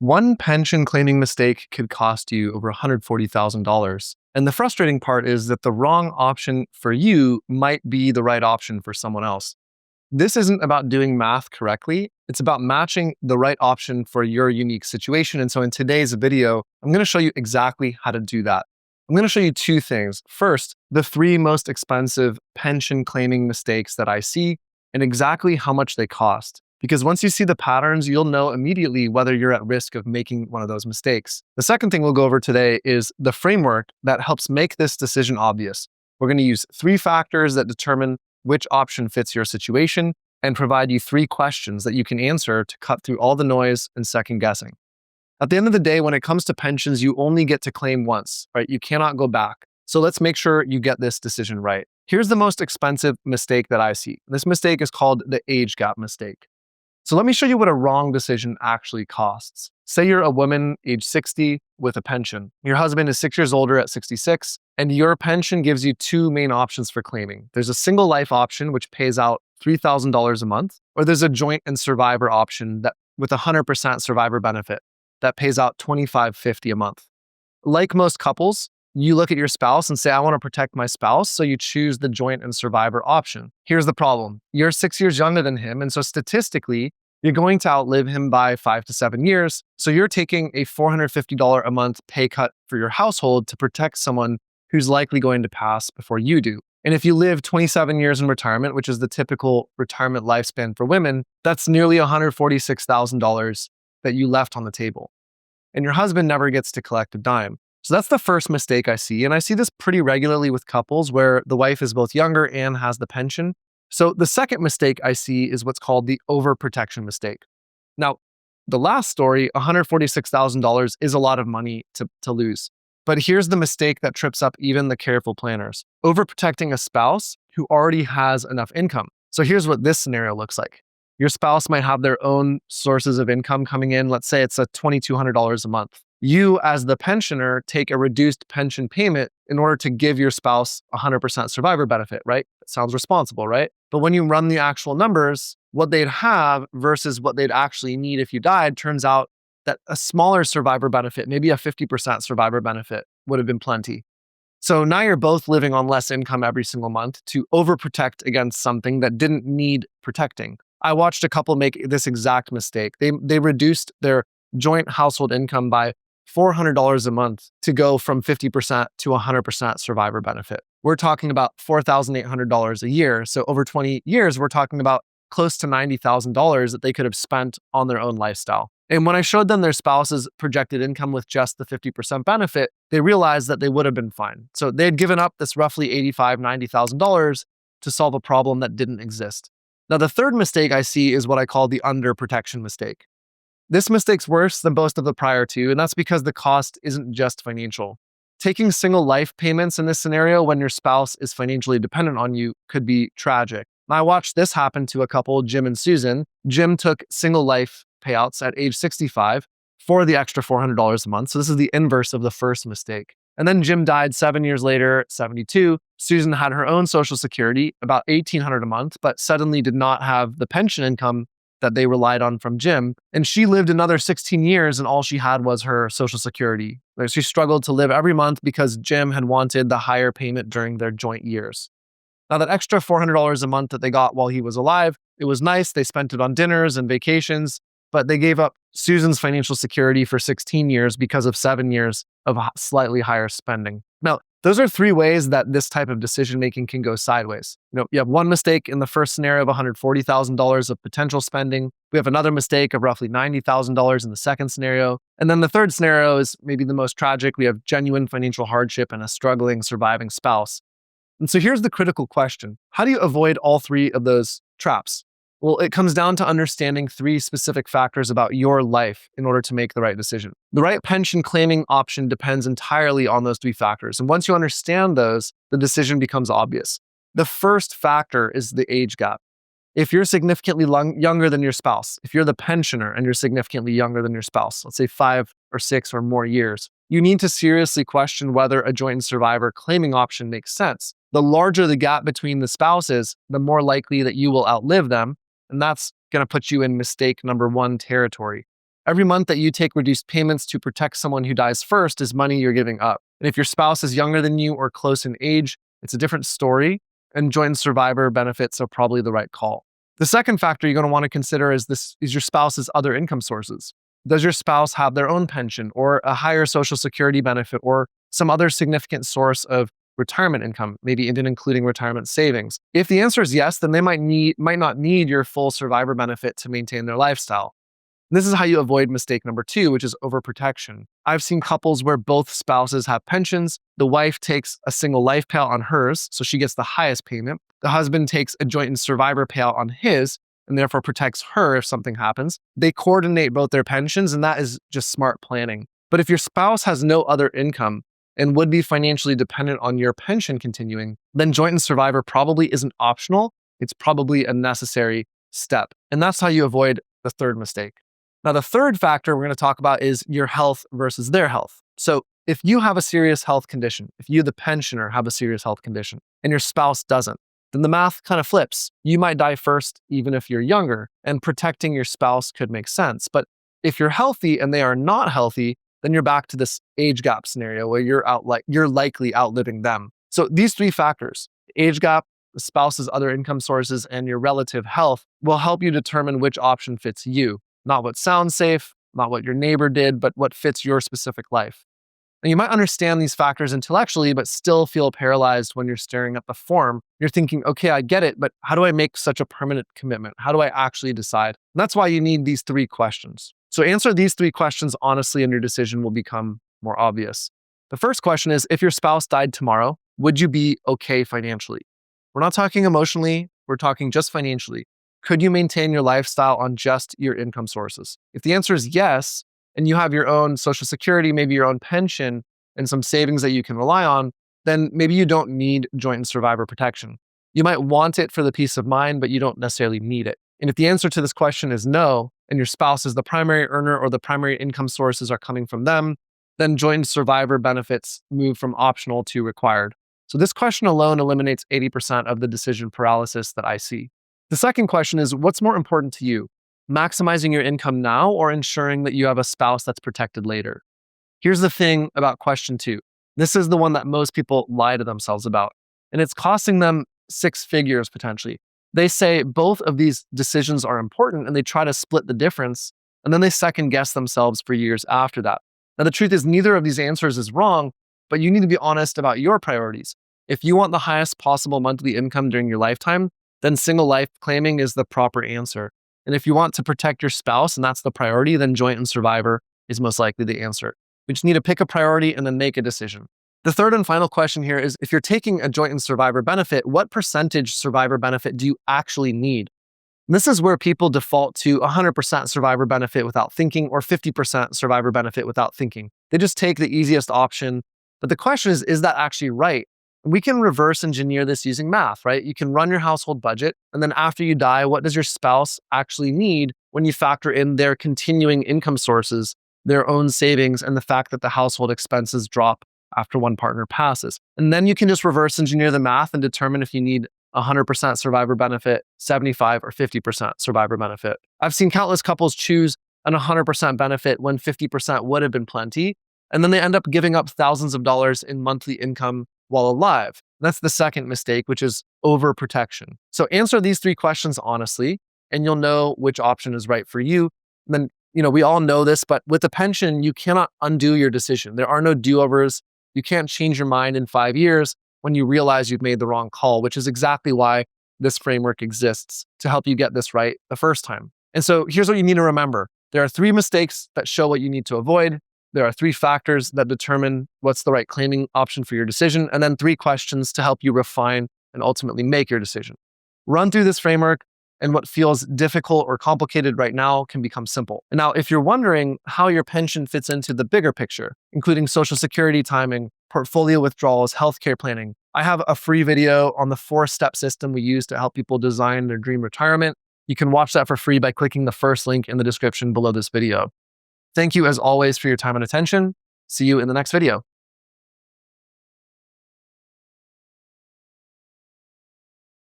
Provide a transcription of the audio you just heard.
One pension claiming mistake could cost you over $140,000. And the frustrating part is that the wrong option for you might be the right option for someone else. This isn't about doing math correctly. It's about matching the right option for your unique situation. And so in today's video, I'm going to show you exactly how to do that. I'm going to show you two things. First, the three most expensive pension claiming mistakes that I see and exactly how much they cost. Because once you see the patterns, you'll know immediately whether you're at risk of making one of those mistakes. The second thing we'll go over today is the framework that helps make this decision obvious. We're going to use three factors that determine which option fits your situation and provide you three questions that you can answer to cut through all the noise and second guessing. At the end of the day, when it comes to pensions, you only get to claim once, right? You cannot go back. So let's make sure you get this decision right. Here's the most expensive mistake that I see. This mistake is called the age gap mistake. So let me show you what a wrong decision actually costs. Say you're a woman age 60 with a pension. Your husband is 6 years older at 66, and your pension gives you two main options for claiming. There's a single life option, which pays out $3,000 a month, or there's a joint and survivor option that with 100% survivor benefit that pays out $2,550 a month. Like most couples, you look at your spouse and say, I want to protect my spouse, so you choose the joint and survivor option. Here's the problem. You're 6 years younger than him, and so statistically, you're going to outlive him by 5 to 7 years. So you're taking a $450 a month pay cut for your household to protect someone who's likely going to pass before you do. And if you live 27 years in retirement, which is the typical retirement lifespan for women, that's nearly $146,000 that you left on the table. And your husband never gets to collect a dime. So that's the first mistake I see. And I see this pretty regularly with couples where the wife is both younger and has the pension. So the second mistake I see is what's called the overprotection mistake. Now, the last story, $146,000 is a lot of money to lose. But here's the mistake that trips up even the careful planners. Overprotecting a spouse who already has enough income. So here's what this scenario looks like. Your spouse might have their own sources of income coming in. Let's say it's a $2,200 a month. You, as the pensioner, take a reduced pension payment in order to give your spouse 100% survivor benefit, right? It sounds responsible, right? But when you run the actual numbers, what they'd have versus what they'd actually need if you died, turns out that a smaller survivor benefit, maybe a 50% survivor benefit, would have been plenty. So now you're both living on less income every single month to overprotect against something that didn't need protecting. I watched a couple make this exact mistake. They reduced their joint household income by $400 a month to go from 50% to 100% survivor benefit. We're talking about $4,800 a year. So over 20 years, we're talking about close to $90,000 that they could have spent on their own lifestyle. And when I showed them their spouse's projected income with just the 50% benefit, they realized that they would have been fine. So they had given up this roughly $85,000, $90,000 to solve a problem that didn't exist. Now, the third mistake I see is what I call the underprotection mistake. This mistake's worse than most of the prior two, and that's because the cost isn't just financial. Taking single life payments in this scenario when your spouse is financially dependent on you could be tragic. I watched this happen to a couple, Jim and Susan. Jim took single life payouts at age 65 for the extra $400 a month. So this is the inverse of the first mistake. And then Jim died 7 years later, 72. Susan had her own Social Security, about $1,800 a month, but suddenly did not have the pension income that they relied on from Jim. And she lived another 16 years and all she had was her Social Security. She struggled to live every month because Jim had wanted the higher payment during their joint years. Now that extra $400 a month that they got while he was alive, it was nice. They spent it on dinners and vacations, but they gave up Susan's financial security for 16 years because of 7 years of slightly higher spending. Now, those are three ways that this type of decision-making can go sideways. You have one mistake in the first scenario of $140,000 of potential spending. We have another mistake of roughly $90,000 in the second scenario. And then the third scenario is maybe the most tragic. We have genuine financial hardship and a struggling, surviving spouse. And so here's the critical question. How do you avoid all three of those traps? Well, it comes down to understanding three specific factors about your life in order to make the right decision. The right pension claiming option depends entirely on those three factors. And once you understand those, the decision becomes obvious. The first factor is the age gap. If you're significantly younger than your spouse, if you're the pensioner and you're significantly younger than your spouse, let's say 5 or 6 or more years, you need to seriously question whether a joint survivor claiming option makes sense. The larger the gap between the spouses, the more likely that you will outlive them. And that's going to put you in mistake number 1 territory. Every month that you take reduced payments to protect someone who dies first is money you're giving up. And if your spouse is younger than you or close in age, it's a different story, and joint survivor benefits are probably the right call. The second factor you're going to want to consider is your spouse's other income sources. Does your spouse have their own pension or a higher Social Security benefit or some other significant source of retirement income, maybe even including retirement savings? If the answer is yes, then they might not need your full survivor benefit to maintain their lifestyle. This is how you avoid mistake number 2, which is overprotection. I've seen couples where both spouses have pensions. The wife takes a single life payout on hers, so she gets the highest payment. The husband takes a joint and survivor payout on his, and therefore protects her if something happens. They coordinate both their pensions, and that is just smart planning. But if your spouse has no other income and would be financially dependent on your pension continuing, then joint and survivor probably isn't optional. It's probably a necessary step. And that's how you avoid the third mistake. Now, the third factor we're going to talk about is your health versus their health. So if you have a serious health condition, if you, the pensioner, have a serious health condition and your spouse doesn't, then the math kind of flips. You might die first, even if you're younger, and protecting your spouse could make sense. But if you're healthy and they are not healthy, then you're back to this age gap scenario where you're likely outliving them. So these three factors, age gap, the spouse's other income sources, and your relative health will help you determine which option fits you. Not what sounds safe, not what your neighbor did, but what fits your specific life. And you might understand these factors intellectually, but still feel paralyzed when you're staring at the form. You're thinking, okay, I get it, but how do I make such a permanent commitment? How do I actually decide? And that's why you need these 3 questions. So answer these 3 questions honestly, and your decision will become more obvious. The first question is, if your spouse died tomorrow, would you be okay financially? We're not talking emotionally, we're talking just financially. Could you maintain your lifestyle on just your income sources? If the answer is yes, and you have your own Social Security, maybe your own pension, and some savings that you can rely on, then maybe you don't need joint and survivor protection. You might want it for the peace of mind, but you don't necessarily need it. And if the answer to this question is no, and your spouse is the primary earner or the primary income sources are coming from them, then joint and survivor benefits move from optional to required. So this question alone eliminates 80% of the decision paralysis that I see. The second question is, what's more important to you? Maximizing your income now or ensuring that you have a spouse that's protected later? Here's the thing about question 2. This is the one that most people lie to themselves about, and it's costing them 6 figures potentially. They say both of these decisions are important and they try to split the difference, and then they second guess themselves for years after that. Now, the truth is neither of these answers is wrong, but you need to be honest about your priorities. If you want the highest possible monthly income during your lifetime, then single life claiming is the proper answer. And if you want to protect your spouse and that's the priority, then joint and survivor is most likely the answer. We just need to pick a priority and then make a decision. The third and final question here is, if you're taking a joint and survivor benefit, what percentage survivor benefit do you actually need? And this is where people default to 100% survivor benefit without thinking or 50% survivor benefit without thinking. They just take the easiest option. But the question is that actually right? We can reverse engineer this using math, right? You can run your household budget, and then after you die, what does your spouse actually need when you factor in their continuing income sources, their own savings, and the fact that the household expenses drop after one partner passes? And then you can just reverse engineer the math and determine if you need 100% survivor benefit, 75 or 50% survivor benefit. I've seen countless couples choose an 100% benefit when 50% would have been plenty, and then they end up giving up thousands of dollars in monthly income while alive. That's the second mistake, which is overprotection. So answer these 3 questions honestly, and you'll know which option is right for you. And then, we all know this, but with a pension, you cannot undo your decision. There are no do-overs. You can't change your mind in 5 years when you realize you've made the wrong call, which is exactly why this framework exists, to help you get this right the first time. And so here's what you need to remember. There are 3 mistakes that show what you need to avoid. There are 3 factors that determine what's the right claiming option for your decision, and then 3 questions to help you refine and ultimately make your decision. Run through this framework, and what feels difficult or complicated right now can become simple. And now, if you're wondering how your pension fits into the bigger picture, including Social Security timing, portfolio withdrawals, healthcare planning, I have a free video on the 4-step system we use to help people design their dream retirement. You can watch that for free by clicking the first link in the description below this video. Thank you as always for your time and attention. See you in the next video.